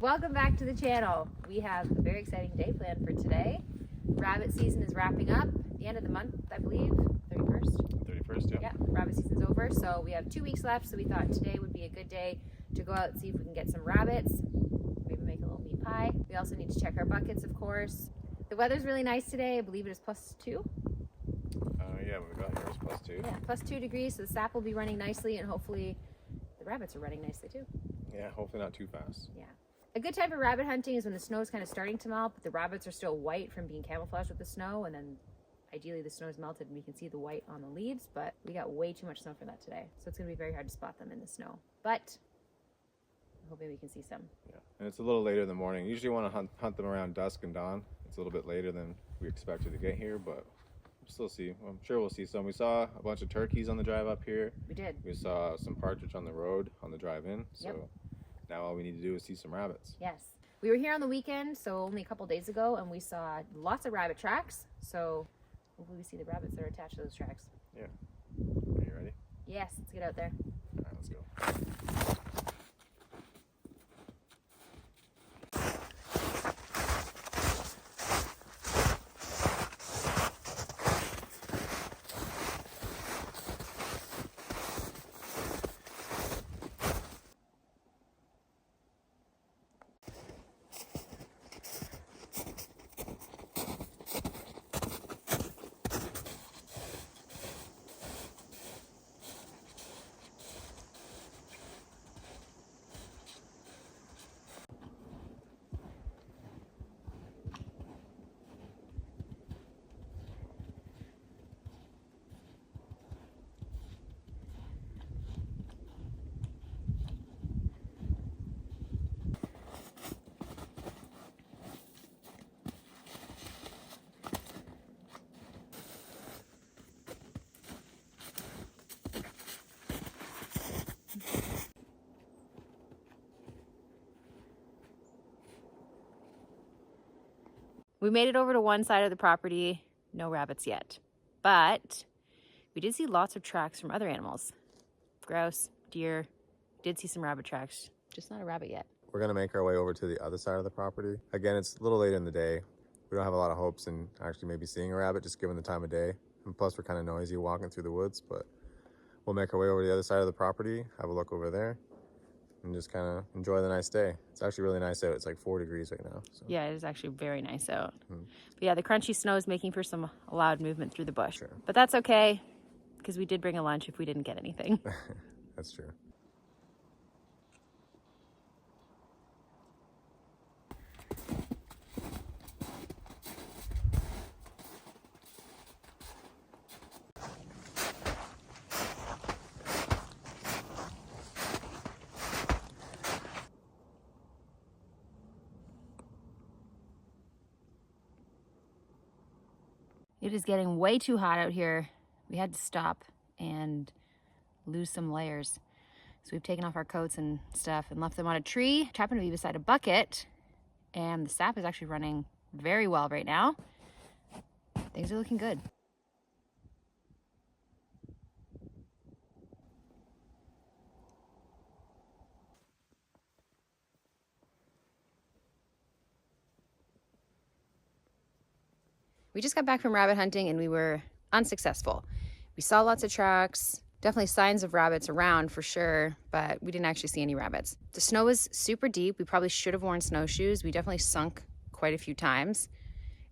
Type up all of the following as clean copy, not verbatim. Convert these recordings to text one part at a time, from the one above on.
Welcome back to the channel. We have a very exciting day planned for today. Rabbit season is wrapping up at the end of the month, I believe, 31st. 31st, yeah. Yeah, rabbit season's over, so we have 2 weeks left, so we thought today would be a good day to go out and see if we can get some rabbits, maybe make a little meat pie. We also need to check our buckets, of course. The weather's really nice today. I believe it is +2. Yeah, when we got here it was +2. Yeah, +2 degrees, so the sap will be running nicely, and hopefully the rabbits are running nicely too. Yeah, hopefully not too fast. Yeah. A good time for rabbit hunting is when the snow is kind of starting to melt, but the rabbits are still white from being camouflaged with the snow, and then ideally the snow is melted and we can see the white on the leaves, but we got way too much snow for that today. So it's going to be very hard to spot them in the snow. But I'm hoping we can see some. Yeah, and it's a little later in the morning. Usually want to hunt them around dusk and dawn. It's a little bit later than we expected to get here, but we'll still see. I'm sure we'll see some. We saw a bunch of turkeys on the drive up here. We did. We saw some partridge on the road on the drive in. So Yep. Now all we need to do is see some rabbits. Yes. We were here on the weekend, so only a couple days ago, and we saw lots of rabbit tracks. So hopefully we see the rabbits that are attached to those tracks. Yeah. Are you ready? Yes, let's get out there. All right, let's go. We made it over to one side of the property, no rabbits yet, but we did see lots of tracks from other animals. Grouse, deer, did see some rabbit tracks, just not a rabbit yet. We're going to make our way over to the other side of the property. Again, it's a little late in the day. We don't have a lot of hopes in actually maybe seeing a rabbit, just given the time of day. And plus, we're kind of noisy walking through the woods, but we'll make our way over to the other side of the property, have a look over there, and just kind of enjoy the nice day. It's actually really nice out. It's like 4 degrees right now. So. Yeah, it is actually very nice out. But yeah, the crunchy snow is making for some loud movement through the bush. Sure. But that's okay, because we did bring a lunch if we didn't get anything. That's true. It is getting way too hot out here. We had to stop and lose some layers. So we've taken off our coats and stuff and left them on a tree. It happened to be beside a bucket, and the sap is actually running very well right now. Things are looking good. We just got back from rabbit hunting and we were unsuccessful. We saw lots of tracks, definitely signs of rabbits around for sure, but we didn't actually see any rabbits. The snow was super deep. We probably should have worn snowshoes. We definitely sunk quite a few times.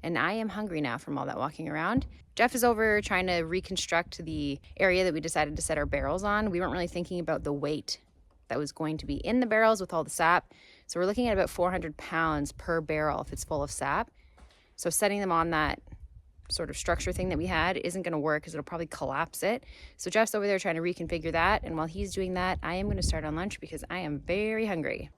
And I am hungry now from all that walking around. Jeff is over trying to reconstruct the area that we decided to set our barrels on. We weren't really thinking about the weight that was going to be in the barrels with all the sap. So we're looking at about 400 pounds per barrel if it's full of sap. So setting them on that sort of structure thing that we had isn't going to work because it'll probably collapse it. So Jeff's over there trying to reconfigure that. And while he's doing that, I am going to start on lunch because I am very hungry.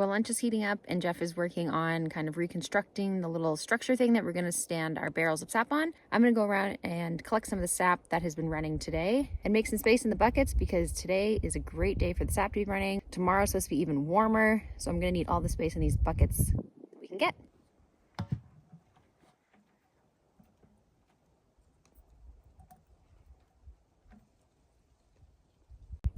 Well, lunch is heating up and Jeff is working on kind of reconstructing the little structure thing that we're going to stand our barrels of sap on. I'm going to go around and collect some of the sap that has been running today and make some space in the buckets because today is a great day for the sap to be running. Tomorrow's supposed to be even warmer, so I'm going to need all the space in these buckets that we can get.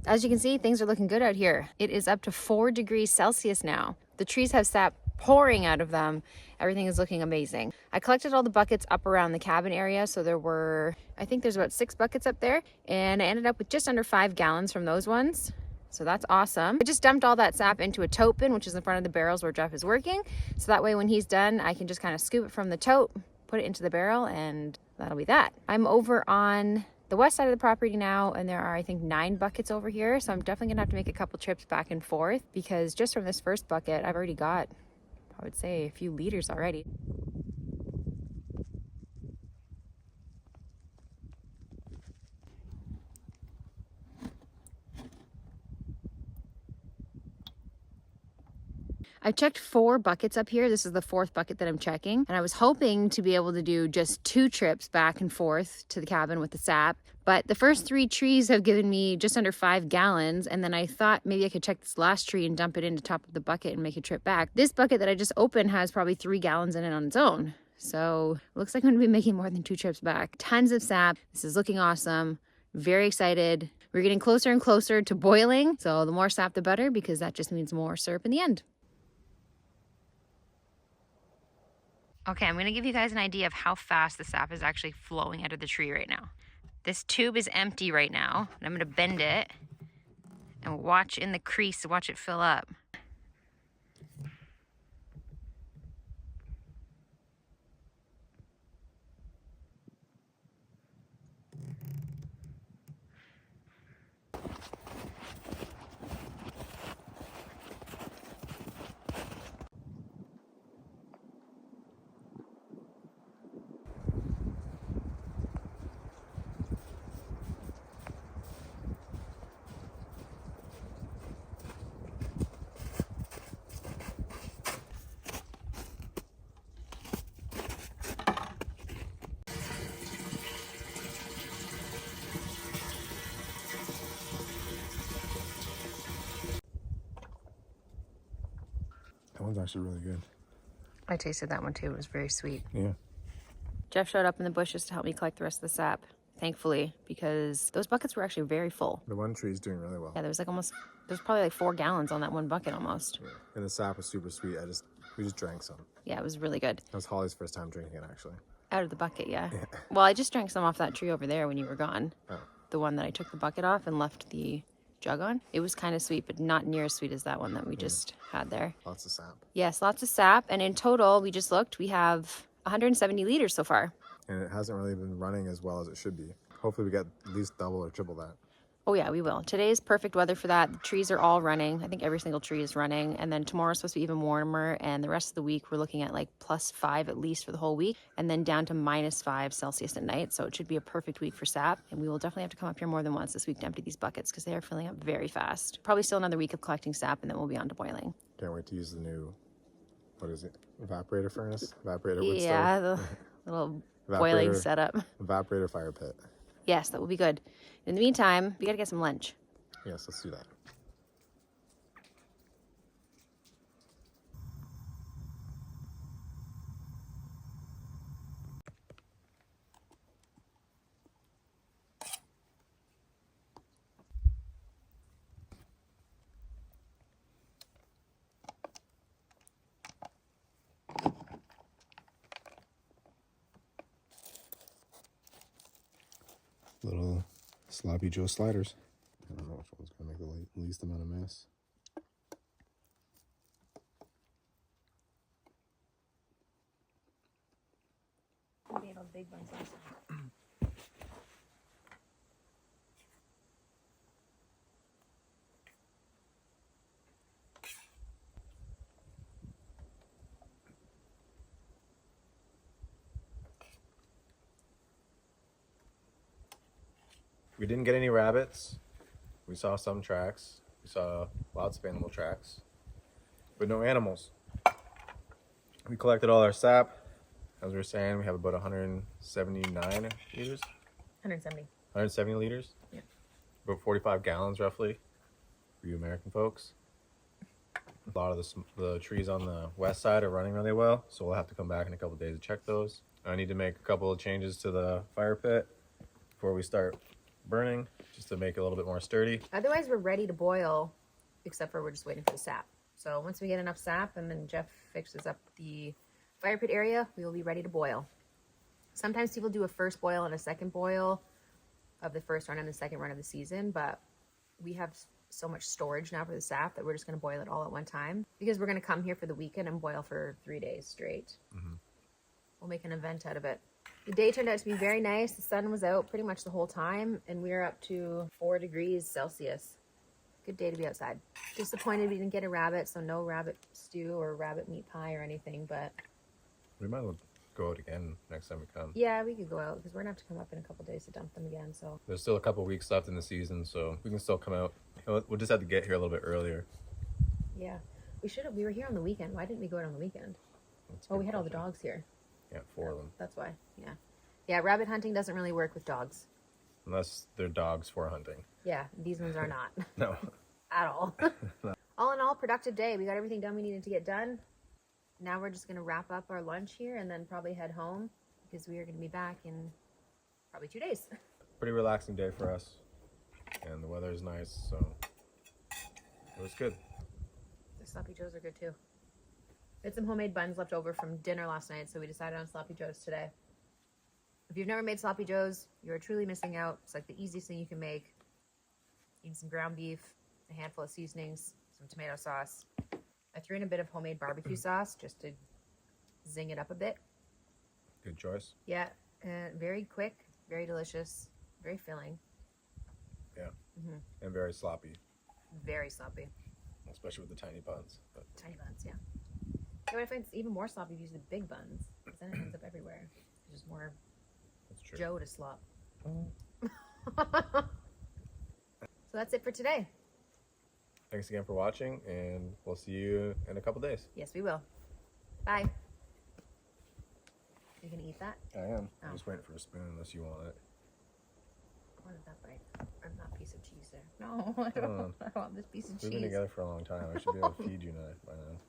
As you can see, things are looking good out here. It is up to 4 degrees Celsius now. The trees have sap pouring out of them. Everything is looking amazing. I collected all the buckets up around the cabin area. So there were, I think there's about 6 buckets up there. And I ended up with just under 5 gallons from those ones. So that's awesome. I just dumped all that sap into a tote bin, which is in front of the barrels where Jeff is working. So that way when he's done, I can just kind of scoop it from the tote, put it into the barrel, and that'll be that. I'm over on the west side of the property now, and there are I think 9 buckets over here, so I'm definitely gonna have to make a couple trips back and forth because just from this first bucket I've already got, I would say, a few liters already. I've checked 4 buckets up here. This is the 4th bucket that I'm checking. And I was hoping to be able to do just 2 trips back and forth to the cabin with the sap. But the first 3 trees have given me just under 5 gallons. And then I thought maybe I could check this last tree and dump it into the top of the bucket and make a trip back. This bucket that I just opened has probably 3 gallons in it on its own. So looks like I'm gonna be making more than 2 trips back. Tons of sap. This is looking awesome. Very excited. We're getting closer and closer to boiling. So the more sap, the better, because that just means more syrup in the end. Okay, I'm gonna give you guys an idea of how fast the sap is actually flowing out of the tree right now. This tube is empty right now, and I'm gonna bend it and watch in the crease, watch it fill up. That one's actually really good. I tasted that one too, it was very sweet. Yeah. Jeff showed up in the bushes to help me collect the rest of the sap, thankfully, because those buckets were actually very full. The one tree's doing really well. Yeah, there's probably like 4 gallons on that one bucket almost. Yeah. And the sap was super sweet. We just drank some. Yeah, it was really good. That was Holly's first time drinking it, actually. Out of the bucket, yeah. Well, I just drank some off that tree over there when you were gone. Oh. The one that I took the bucket off and left the jug on. It was kind of sweet, but not near as sweet as that one that we just had there. Lots of sap. Yes, lots of sap. And in total, we just looked, we have 170 liters so far. And it hasn't really been running as well as it should be. Hopefully we get at least double or triple that. Oh yeah, we will. Today is perfect weather for that. The trees are all running. I think every single tree is running. And then tomorrow's supposed to be even warmer. And the rest of the week, we're looking at like +5 at least for the whole week. And then down to -5 Celsius at night. So it should be a perfect week for sap. And we will definitely have to come up here more than once this week to empty these buckets because they are filling up very fast. Probably still another week of collecting sap and then we'll be on to boiling. Can't wait to use the new, what is it? Evaporator furnace? Evaporator wood stove? Yeah, the little boiling setup. Evaporator fire pit. Yes, that will be good. In the meantime, we gotta get some lunch. Yes, let's do that. Little sloppy Joe sliders. I don't know which one's gonna make the least amount of mess. Big ones last time. We didn't get any rabbits. We saw some tracks. We saw lots of animal tracks. but no animals. We collected all our sap. As we were saying, we have about 179 liters. 170. 170 liters. Yeah. About 45 gallons roughly for you American folks. A lot of the trees on the west side are running really well, so we'll have to come back in a couple days to check those. I need to make a couple of changes to the fire pit before we start burning, just to make it a little bit more sturdy. Otherwise, we're ready to boil, except for we're just waiting for the sap. So once we get enough sap and then Jeff fixes up the fire pit area, we will be ready to boil. Sometimes people do a first boil and a second boil of the first run and the second run of the season, but we have so much storage now for the sap that we're just going to boil it all at one time, because we're going to come here for the weekend and boil for 3 days straight. We'll make an event out of it. The day turned out to be very nice. The sun was out pretty much the whole time, and we were up to 4 degrees Celsius. Good day to be outside. Disappointed we didn't get a rabbit, so no rabbit stew or rabbit meat pie or anything, but We might as well go out again next time we come. yeah, we could go out because we're gonna have to come up in a couple days to dump them again. So There's still a couple weeks left in the season, so we can still come out. We'll just have to get here a little bit earlier. yeah, we should have. We were here on the weekend. Why didn't we go out on the weekend? That's a Oh, good we had all the question. dogs here. Yeah, 4 of them. That's why. Yeah, yeah. Rabbit hunting doesn't really work with dogs. Unless they're dogs for hunting. Yeah, these ones are not No. at all. All in all, productive day. We got everything done we needed to get done. Now we're just gonna wrap up our lunch here and then probably head home because we are gonna be back in probably 2 days. Pretty relaxing day for us. And the weather is nice, so it was good. The sloppy joes are good too. We had some homemade buns left over from dinner last night, so we decided on sloppy joes today. If you've never made sloppy joes, you're truly missing out. It's like the easiest thing you can make. You need some ground beef, a handful of seasonings, some tomato sauce. I threw in a bit of homemade barbecue sauce just to zing it up a bit. Good choice. Yeah, very quick, very delicious, very filling. Yeah. And very sloppy, Very sloppy. especially with the tiny buns. But Tiny buns, yeah. You know, I find it's even more sloppy if you use the big buns, because then it ends up everywhere. There's just more that's true. Joe to slop. So that's it for today. Thanks again for watching, and we'll see you in a couple days. Yes, we will. Bye. You gonna eat that? I am. Oh. I'm just waiting for a spoon unless you want it. I wanted that bite. Or that piece of cheese there. No, I don't. I want this piece of We've been cheese. together for a long time. I should be able to feed you by now.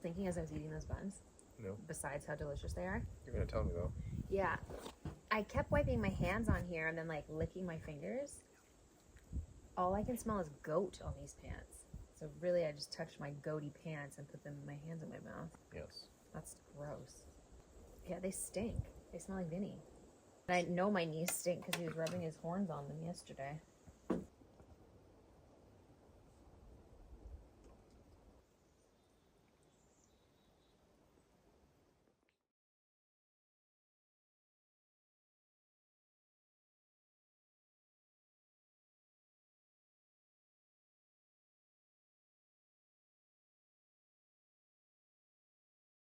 Thinking as I was eating those buns, No. besides how delicious they are. You're going to tell me, though. Yeah. I kept wiping my hands on here and then like licking my fingers. All I can smell is goat on these pants. So really I just touched my goaty pants and put them in my hands in my mouth. Yes. That's gross. Yeah, they stink. They smell like Vinny. And I know my knees stink because he was rubbing his horns on them yesterday.